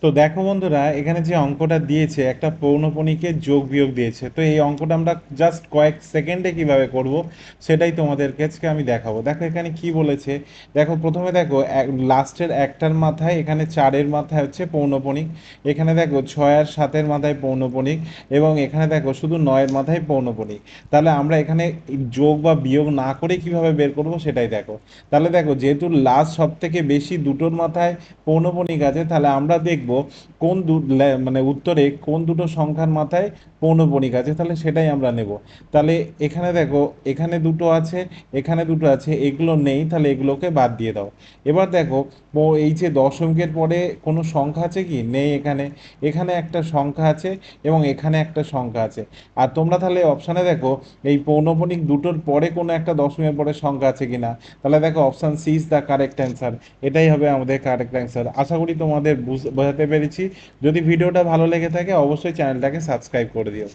তো দেখো বন্ধুরা, এখানে যে অঙ্কটা দিয়েছে একটা পৌনঃপুনিকের যোগ বিয়োগ দিয়েছে। তো এই অঙ্কটা আমরা জাস্ট কয়েক সেকেন্ডে কিভাবে করব সেটাই তোমাদেরকে আজকে আমি দেখাবো। দেখো এখানে কি বলেছে। দেখো প্রথমে দেখো লাস্টের একটার মাথায়, এখানে চারের মাথায় হচ্ছে পৌনঃপুনিক। এখানে দেখো ছয় আর সাতের মাথায় পৌনঃপুনিক। এবং এখানে দেখো শুধু নয়ের মাথায় পৌনঃপুনিক। তাহলে আমরা এখানে যোগ বা বিয়োগ না করে কিভাবে বের করব সেটাই দেখো। তাহলে দেখো যেহেতু লাস্ট সব থেকে বেশি দুটোর মাথায় পৌনঃপুনিক আছে, তাহলে আমরা দেখব কোন মানে উত্তরে কোন দুটো সংখ্যার মাথায় পৌনঃপুনিক আছে, তাহলে সেটাই আমরা নেব। তাহলে এখানে দেখো, এখানে দুটো আছে, এখানে দুটো আছে, এগুলো নেই, তাহলে এগুলোকে বাদ দিয়ে দাও। এবার দেখো, এই যে দশমিকের পরে কোনো সংখ্যা আছে কি নেই এখানে। এখানে একটা সংখ্যা আছে এবং এখানে একটা সংখ্যা আছে। আর তোমরা তাহলে অপশানে দেখো এই পৌনঃপুনিক দুটোর পরে কোনো একটা দশমিকের পরে সংখ্যা আছে কিনা। তাহলে দেখো option C is the correct answer. এটাই হবে আমাদের কারেক্ট অ্যান্সার। আশা করি তোমাদের বোঝাতে পেরেছি। যদি ভিডিওটা ভালো লেগে থাকে অবশ্যই চ্যানেলটাকে সাবস্ক্রাইব করে দিও।